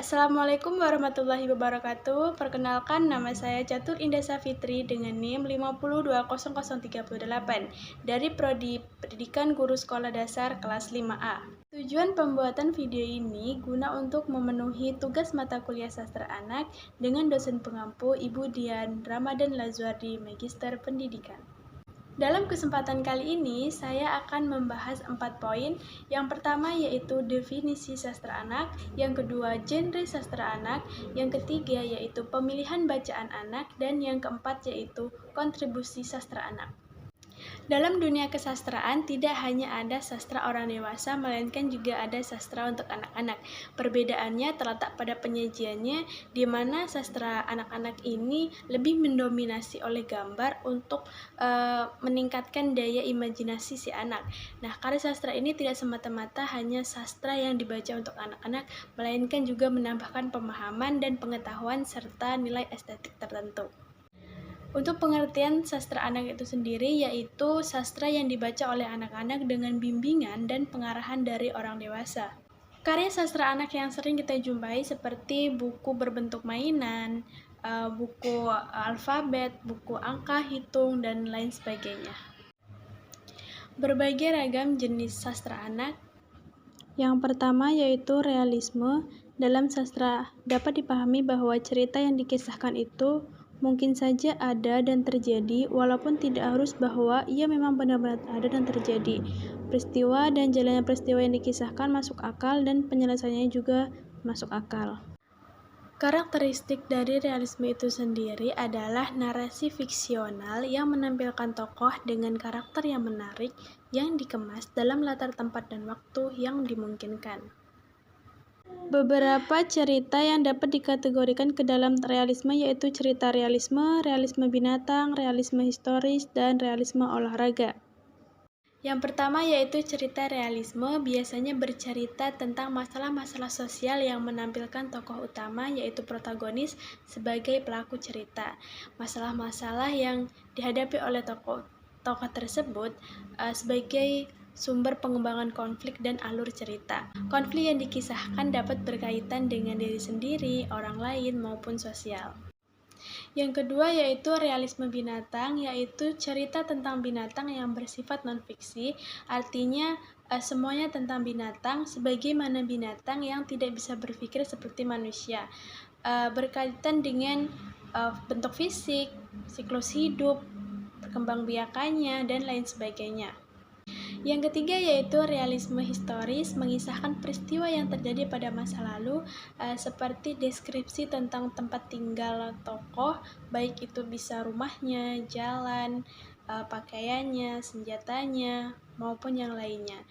Assalamualaikum warahmatullahi wabarakatuh. Perkenalkan, nama saya Catur Indah Safitri dengan NIM 5020038 dari Prodi Pendidikan Guru Sekolah Dasar kelas 5A. Tujuan pembuatan video ini guna untuk memenuhi tugas mata kuliah sastra anak dengan dosen pengampu Ibu Dian Ramadan Lazuardi, Magister Pendidikan. Dalam kesempatan kali ini, saya akan membahas 4 poin. Yang pertama yaitu definisi sastra anak, yang kedua genre sastra anak, yang ketiga yaitu pemilihan bacaan anak, dan yang keempat yaitu kontribusi sastra anak. Dalam dunia kesastraan, tidak hanya ada sastra orang dewasa, melainkan juga ada sastra untuk anak-anak. Perbedaannya terletak pada penyajiannya, di mana sastra anak-anak ini lebih mendominasi oleh gambar untuk meningkatkan daya imajinasi si anak. Nah, karya sastra ini tidak semata-mata hanya sastra yang dibaca untuk anak-anak, melainkan juga menambahkan pemahaman dan pengetahuan serta nilai estetik tertentu. Untuk pengertian sastra anak itu sendiri yaitu sastra yang dibaca oleh anak-anak dengan bimbingan dan pengarahan dari orang dewasa. Karya sastra anak yang sering kita jumpai seperti buku berbentuk mainan, buku alfabet, buku angka hitung, dan lain sebagainya. Berbagai ragam jenis sastra anak. Yang pertama yaitu realisme. Dalam sastra dapat dipahami bahwa cerita yang dikisahkan itu mungkin saja ada dan terjadi, walaupun tidak harus bahwa ia memang benar-benar ada dan terjadi. Peristiwa dan jalannya peristiwa yang dikisahkan masuk akal dan penyelesaiannya juga masuk akal. Karakteristik dari realisme itu sendiri adalah narasi fiksional yang menampilkan tokoh dengan karakter yang menarik yang dikemas dalam latar tempat dan waktu yang dimungkinkan. Beberapa cerita yang dapat dikategorikan ke dalam realisme yaitu cerita realisme, realisme binatang, realisme historis, dan realisme olahraga. Yang pertama yaitu cerita realisme, biasanya bercerita tentang masalah-masalah sosial yang menampilkan tokoh utama yaitu protagonis sebagai pelaku cerita. Masalah-masalah yang dihadapi oleh tokoh tersebut sebagai sumber pengembangan konflik dan alur cerita. Konflik yang dikisahkan dapat berkaitan dengan diri sendiri, orang lain, maupun sosial. Yang kedua yaitu realisme binatang, yaitu cerita tentang binatang yang bersifat non-fiksi, artinya semuanya tentang binatang, sebagaimana binatang yang tidak bisa berpikir seperti manusia, berkaitan dengan bentuk fisik, siklus hidup, perkembangbiakannya, dan lain sebagainya. Yang ketiga yaitu realisme historis, mengisahkan peristiwa yang terjadi pada masa lalu, seperti deskripsi tentang tempat tinggal tokoh, baik itu bisa rumahnya, jalan, pakaiannya, senjatanya, maupun yang lainnya.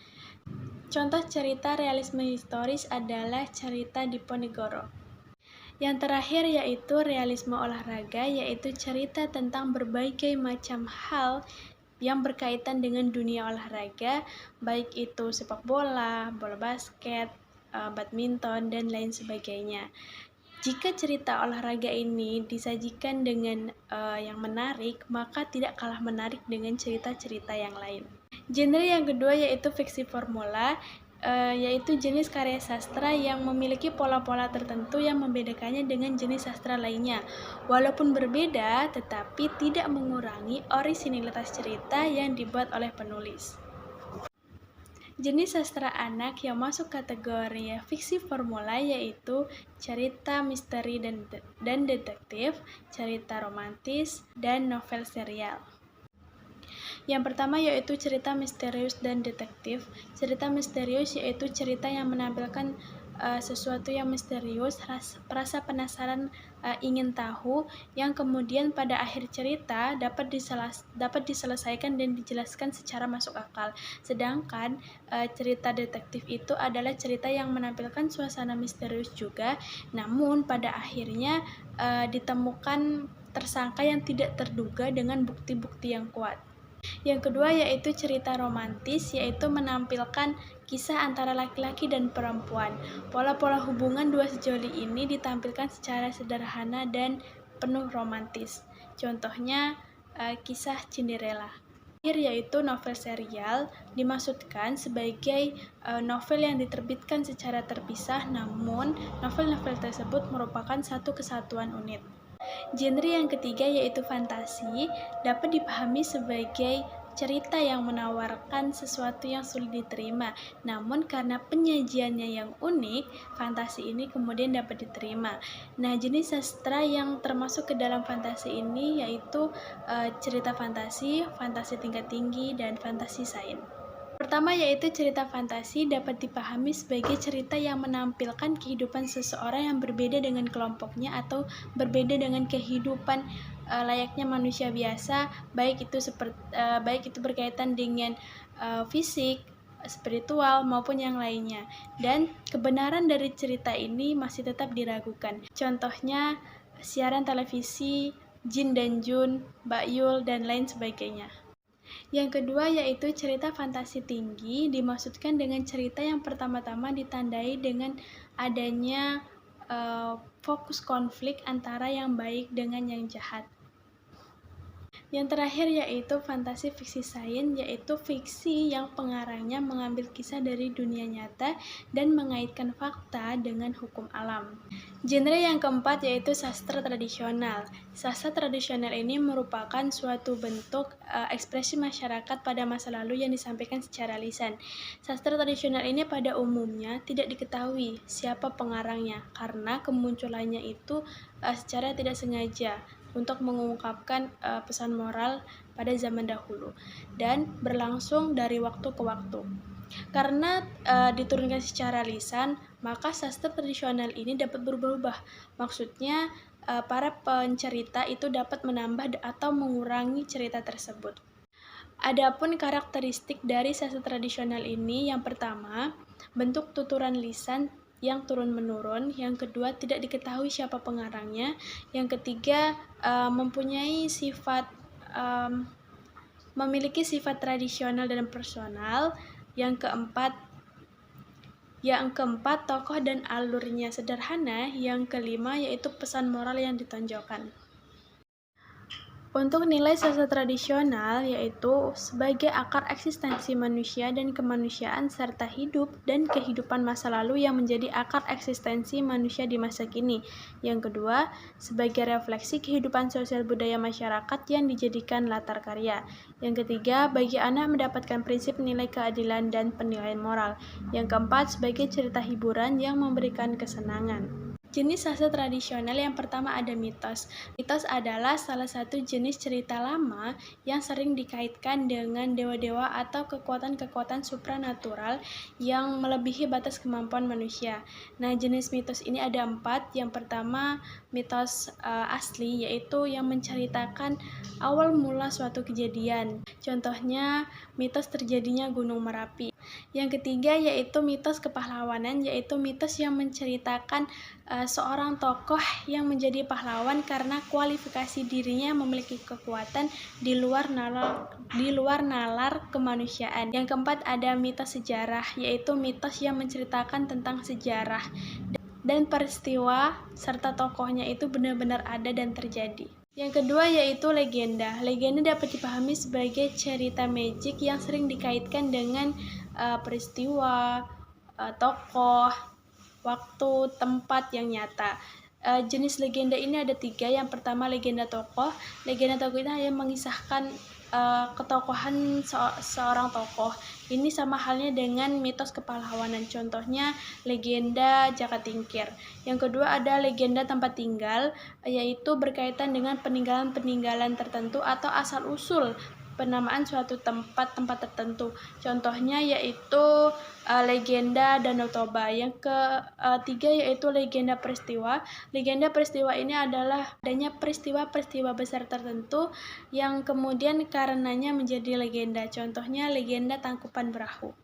Contoh cerita realisme historis adalah cerita Diponegoro. Yang terakhir yaitu realisme olahraga, yaitu cerita tentang berbagai macam hal yang berkaitan dengan dunia olahraga, baik itu sepak bola, bola basket, badminton, dan lain sebagainya. Jika cerita olahraga ini disajikan dengan yang menarik, maka tidak kalah menarik dengan cerita-cerita yang lain. Genre yang kedua yaitu fiksi formula, yaitu jenis karya sastra yang memiliki pola-pola tertentu yang membedakannya dengan jenis sastra lainnya. Walaupun berbeda, tetapi tidak mengurangi orisinilitas cerita yang dibuat oleh penulis. Jenis sastra anak yang masuk kategori fiksi formula yaitu cerita misteri dan detektif, cerita romantis, dan novel serial. Yang pertama yaitu cerita misterius dan detektif. Cerita misterius yaitu cerita yang menampilkan sesuatu yang misterius, rasa penasaran, ingin tahu, yang kemudian pada akhir cerita dapat diselesaikan dan dijelaskan secara masuk akal. Sedangkan cerita detektif itu adalah cerita yang menampilkan suasana misterius juga, namun pada akhirnya ditemukan tersangka yang tidak terduga dengan bukti-bukti yang kuat. Yang kedua yaitu cerita romantis, yaitu menampilkan kisah antara laki-laki dan perempuan. Pola-pola hubungan dua sejoli ini ditampilkan secara sederhana dan penuh romantis. Contohnya kisah Cinderella. Yaitu novel serial, dimaksudkan sebagai novel yang diterbitkan secara terpisah, namun novel-novel tersebut merupakan satu kesatuan unit. Genre yang ketiga yaitu fantasi, dapat dipahami sebagai cerita yang menawarkan sesuatu yang sulit diterima. Namun karena penyajiannya yang unik, fantasi ini kemudian dapat diterima. Nah, jenis sastra yang termasuk ke dalam fantasi ini yaitu cerita fantasi, fantasi tingkat tinggi, dan fantasi sains. Pertama yaitu cerita fantasi dapat dipahami sebagai cerita yang menampilkan kehidupan seseorang yang berbeda dengan kelompoknya atau berbeda dengan kehidupan layaknya manusia biasa, baik itu berkaitan dengan fisik, spiritual maupun yang lainnya. Dan kebenaran dari cerita ini masih tetap diragukan. Contohnya siaran televisi Jin dan Jun, Mbak Yul, dan lain sebagainya. Yang kedua yaitu cerita fantasi tinggi, dimaksudkan dengan cerita yang pertama-tama ditandai dengan adanya fokus konflik antara yang baik dengan yang jahat. Yang terakhir yaitu fantasi fiksi sains, yaitu fiksi yang pengarangnya mengambil kisah dari dunia nyata dan mengaitkan fakta dengan hukum alam. Genre yang keempat yaitu sastra tradisional. Sastra tradisional ini merupakan suatu bentuk ekspresi masyarakat pada masa lalu yang disampaikan secara lisan. Sastra tradisional ini pada umumnya tidak diketahui siapa pengarangnya karena kemunculannya itu secara tidak sengaja untuk mengungkapkan pesan moral pada zaman dahulu dan berlangsung dari waktu ke waktu. Karena diturunkan secara lisan, maka sastra tradisional ini dapat berubah-ubah. Maksudnya para pencerita itu dapat menambah atau mengurangi cerita tersebut. Adapun karakteristik dari sastra tradisional ini, yang pertama, bentuk tuturan lisan yang turun-menurun, yang kedua tidak diketahui siapa pengarangnya, yang ketiga memiliki sifat tradisional dan personal, yang keempat tokoh dan alurnya sederhana, yang kelima yaitu pesan moral yang ditonjolkan. Untuk nilai sastra tradisional yaitu sebagai akar eksistensi manusia dan kemanusiaan serta hidup dan kehidupan masa lalu yang menjadi akar eksistensi manusia di masa kini. Yang kedua, sebagai refleksi kehidupan sosial budaya masyarakat yang dijadikan latar karya. Yang ketiga, bagi anak mendapatkan prinsip nilai keadilan dan penilaian moral. Yang keempat, sebagai cerita hiburan yang memberikan kesenangan. Jenis sastra tradisional yang pertama ada mitos. Mitos adalah salah satu jenis cerita lama yang sering dikaitkan dengan dewa-dewa atau kekuatan-kekuatan supranatural yang melebihi batas kemampuan manusia. Nah, jenis mitos ini ada 4. Yang pertama, mitos asli, yaitu yang menceritakan awal mula suatu kejadian. Contohnya, mitos terjadinya Gunung Merapi. Yang ketiga yaitu mitos kepahlawanan, yaitu mitos yang menceritakan seorang tokoh yang menjadi pahlawan karena kualifikasi dirinya memiliki kekuatan di luar nalar kemanusiaan. Yang keempat ada mitos sejarah, yaitu mitos yang menceritakan tentang sejarah dan peristiwa serta tokohnya itu benar-benar ada dan terjadi. Yang kedua yaitu legenda. Legenda dapat dipahami sebagai cerita magic yang sering dikaitkan dengan peristiwa, tokoh, waktu, tempat yang nyata. Jenis legenda ini ada 3. Yang pertama legenda tokoh. Legenda tokoh ini hanya mengisahkan ketokohan seorang tokoh. Ini sama halnya dengan mitos kepahlawanan. Contohnya legenda Jaka Tingkir. Yang kedua ada legenda tempat tinggal, yaitu berkaitan dengan peninggalan-peninggalan tertentu atau asal-usul penamaan suatu tempat tertentu. Contohnya yaitu legenda Danau Toba. Yang ketiga yaitu legenda peristiwa. Legenda peristiwa ini adalah adanya peristiwa-peristiwa besar tertentu yang kemudian karenanya menjadi legenda. Contohnya legenda Tangkuban Perahu.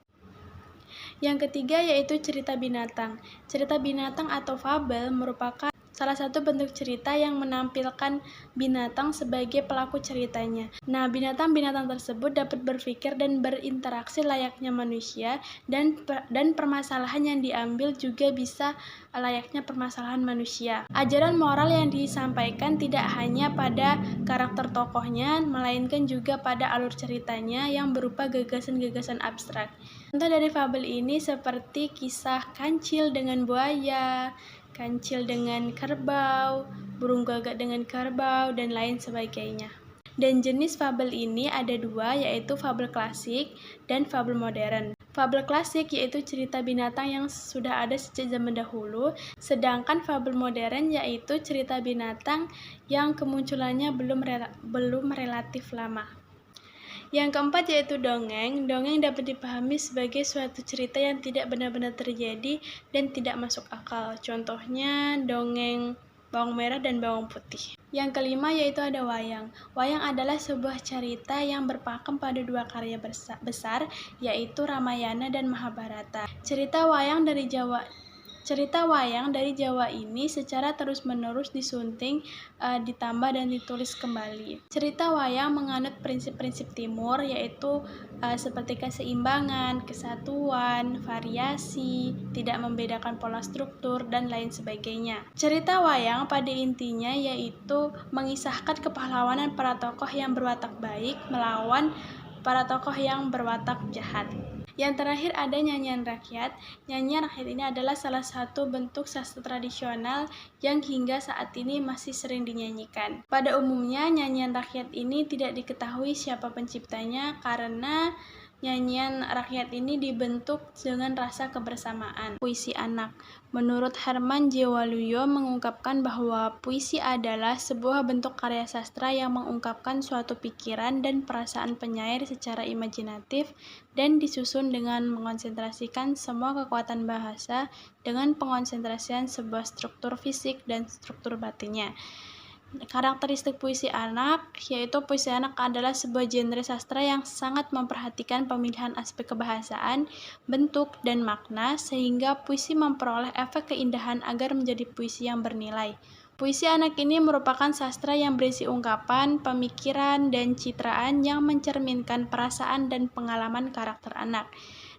Yang ketiga yaitu cerita binatang. Cerita binatang atau fabel merupakan salah satu bentuk cerita yang menampilkan binatang sebagai pelaku ceritanya. Nah, binatang-binatang tersebut dapat berpikir dan berinteraksi layaknya manusia, dan permasalahan yang diambil juga bisa layaknya permasalahan manusia. Ajaran moral yang disampaikan tidak hanya pada karakter tokohnya, melainkan juga pada alur ceritanya yang berupa gagasan-gagasan abstrak. Contoh dari fabel ini seperti kisah kancil dengan buaya, kancil dengan kerbau, burung gagak dengan kerbau, dan lain sebagainya. Dan jenis fabel ini ada dua, yaitu fabel klasik dan fabel modern. Fabel klasik yaitu cerita binatang yang sudah ada sejak zaman dahulu, sedangkan fabel modern yaitu cerita binatang yang kemunculannya belum relatif lama. Yang keempat yaitu dongeng. Dongeng dapat dipahami sebagai suatu cerita yang tidak benar-benar terjadi dan tidak masuk akal. Contohnya dongeng bawang merah dan bawang putih. Yang kelima yaitu ada wayang. Wayang adalah sebuah cerita yang berpakem pada dua karya besar, yaitu Ramayana dan Mahabharata. Cerita wayang dari Jawa ini secara terus-menerus disunting, ditambah dan ditulis kembali. Cerita wayang menganut prinsip-prinsip timur, yaitu seperti keseimbangan, kesatuan, variasi, tidak membedakan pola struktur, dan lain sebagainya. Cerita wayang pada intinya yaitu mengisahkan kepahlawanan para tokoh yang berwatak baik melawan para tokoh yang berwatak jahat. Yang terakhir ada nyanyian rakyat. Nyanyian rakyat ini adalah salah satu bentuk sastra tradisional yang hingga saat ini masih sering dinyanyikan. Pada umumnya, nyanyian rakyat ini tidak diketahui siapa penciptanya karena nyanyian rakyat ini dibentuk dengan rasa kebersamaan. Puisi anak. Menurut Herman J. Waluyo mengungkapkan bahwa puisi adalah sebuah bentuk karya sastra yang mengungkapkan suatu pikiran dan perasaan penyair secara imajinatif dan disusun dengan mengonsentrasikan semua kekuatan bahasa dengan pengonsentrasian sebuah struktur fisik dan struktur batinnya. Karakteristik puisi anak, yaitu puisi anak adalah sebuah genre sastra yang sangat memperhatikan pemilihan aspek kebahasaan, bentuk, dan makna, sehingga puisi memperoleh efek keindahan agar menjadi puisi yang bernilai. Puisi anak ini merupakan sastra yang berisi ungkapan, pemikiran, dan citraan yang mencerminkan perasaan dan pengalaman karakter anak.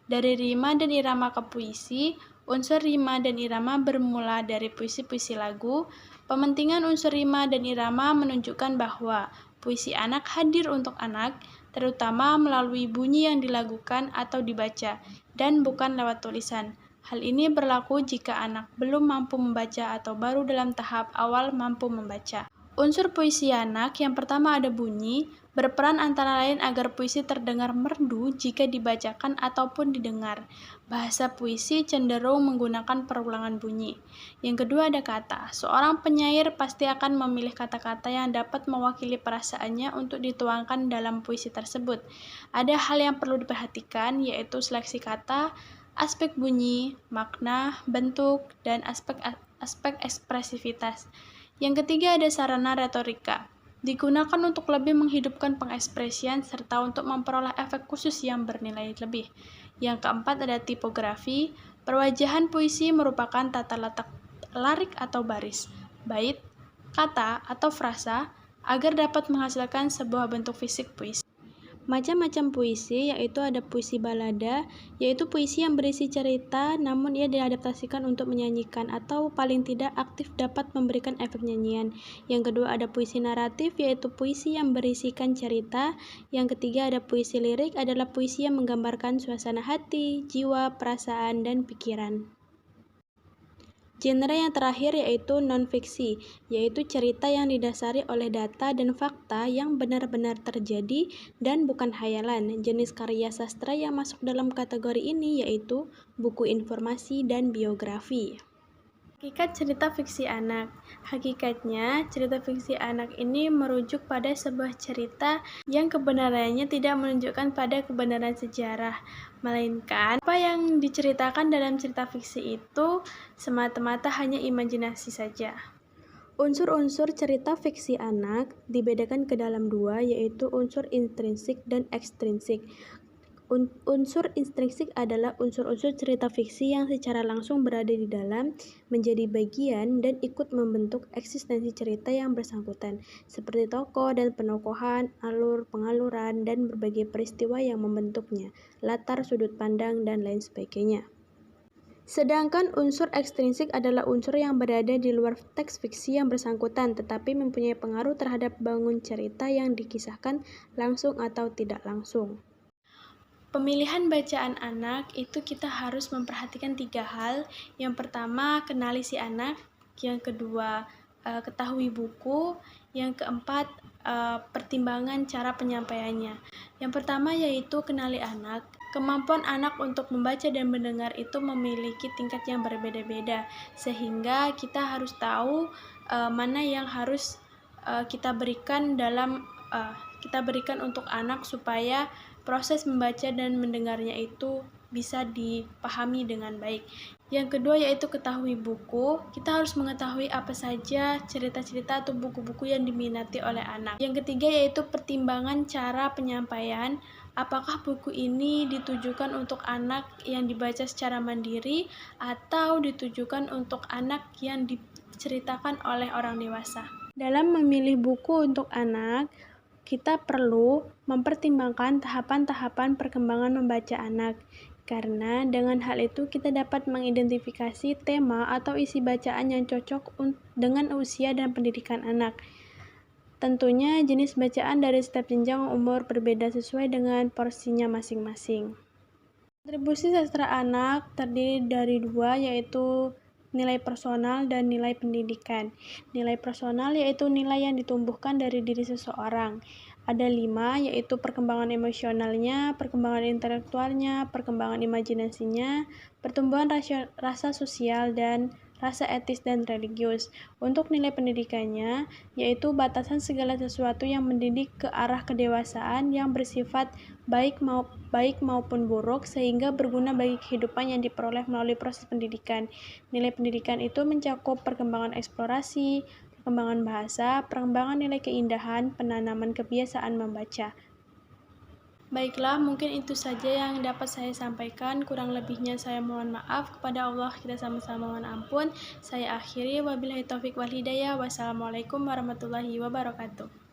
Dari rima dan irama ke puisi, unsur rima dan irama bermula dari puisi-puisi lagu. Pementingan unsur rima dan irama menunjukkan bahwa puisi anak hadir untuk anak, terutama melalui bunyi yang dilagukan atau dibaca, dan bukan lewat tulisan. Hal ini berlaku jika anak belum mampu membaca atau baru dalam tahap awal mampu membaca. Unsur puisi anak yang pertama ada bunyi, berperan antara lain agar puisi terdengar merdu jika dibacakan ataupun didengar. Bahasa puisi cenderung menggunakan perulangan bunyi. Yang kedua ada kata. Seorang penyair pasti akan memilih kata-kata yang dapat mewakili perasaannya untuk dituangkan dalam puisi tersebut. Ada hal yang perlu diperhatikan, yaitu seleksi kata, aspek bunyi, makna, bentuk, dan aspek ekspresivitas. Yang ketiga ada sarana retorika. Digunakan untuk lebih menghidupkan pengekspresian serta untuk memperoleh efek khusus yang bernilai lebih. Yang keempat ada tipografi. Perwajahan puisi merupakan tata letak larik atau baris, bait, kata, atau frasa agar dapat menghasilkan sebuah bentuk fisik puisi. Macam-macam puisi, yaitu ada puisi balada, yaitu puisi yang berisi cerita namun ia diadaptasikan untuk menyanyikan atau paling tidak aktif dapat memberikan efek nyanyian. Yang kedua ada puisi naratif, yaitu puisi yang berisikan cerita. Yang ketiga ada puisi lirik, adalah puisi yang menggambarkan suasana hati, jiwa, perasaan, dan pikiran. Genre yang terakhir yaitu non-fiksi, yaitu cerita yang didasari oleh data dan fakta yang benar-benar terjadi dan bukan hayalan. Jenis karya sastra yang masuk dalam kategori ini yaitu buku informasi dan biografi. Hakikat cerita fiksi anak. Hakikatnya, cerita fiksi anak ini merujuk pada sebuah cerita yang kebenarannya tidak menunjukkan pada kebenaran sejarah, melainkan apa yang diceritakan dalam cerita fiksi itu semata-mata hanya imajinasi saja. Unsur-unsur cerita fiksi anak dibedakan ke dalam dua, yaitu unsur intrinsik dan ekstrinsik. Unsur intrinsik adalah unsur-unsur cerita fiksi yang secara langsung berada di dalam, menjadi bagian, dan ikut membentuk eksistensi cerita yang bersangkutan, seperti tokoh dan penokohan, alur, pengaluran, dan berbagai peristiwa yang membentuknya, latar, sudut pandang, dan lain sebagainya. Sedangkan unsur ekstrinsik adalah unsur yang berada di luar teks fiksi yang bersangkutan, tetapi mempunyai pengaruh terhadap bangun cerita yang dikisahkan langsung atau tidak langsung. Pemilihan bacaan anak itu kita harus memperhatikan 3 hal. Yang pertama, kenali si anak. Yang kedua, ketahui buku. Yang keempat, pertimbangan cara penyampaiannya. Yang pertama yaitu kenali anak. Kemampuan anak untuk membaca dan mendengar itu memiliki tingkat yang berbeda-beda, sehingga kita harus tahu mana yang harus kita berikan untuk anak supaya proses membaca dan mendengarnya itu bisa dipahami dengan baik. Yang kedua yaitu ketahui buku. Kita harus mengetahui apa saja cerita-cerita atau buku-buku yang diminati oleh anak. Yang ketiga yaitu pertimbangan cara penyampaian. Apakah buku ini ditujukan untuk anak yang dibaca secara mandiri atau ditujukan untuk anak yang diceritakan oleh orang dewasa. Dalam memilih buku untuk anak, kita perlu mempertimbangkan tahapan-tahapan perkembangan membaca anak, karena dengan hal itu kita dapat mengidentifikasi tema atau isi bacaan yang cocok dengan usia dan pendidikan anak. Tentunya jenis bacaan dari setiap jenjang umur berbeda sesuai dengan porsinya masing-masing. Kontribusi sastra anak terdiri dari 2, yaitu nilai personal dan nilai pendidikan. Nilai personal yaitu nilai yang ditumbuhkan dari diri seseorang. Ada 5, yaitu perkembangan emosionalnya, perkembangan intelektualnya, perkembangan imajinasinya, pertumbuhan rasa sosial, dan rasa etis dan religius. Untuk nilai pendidikannya, yaitu batasan segala sesuatu yang mendidik ke arah kedewasaan yang bersifat baik maupun buruk, sehingga berguna bagi kehidupan yang diperoleh melalui proses pendidikan. Nilai pendidikan itu mencakup perkembangan eksplorasi, perkembangan bahasa, perkembangan nilai keindahan, penanaman kebiasaan membaca. Baiklah, mungkin itu saja yang dapat saya sampaikan. Kurang lebihnya saya mohon maaf. Kepada Allah kita sama-sama mohon ampun. Saya akhiri, wabillahi taufik wal hidayah. Wassalamualaikum warahmatullahi wabarakatuh.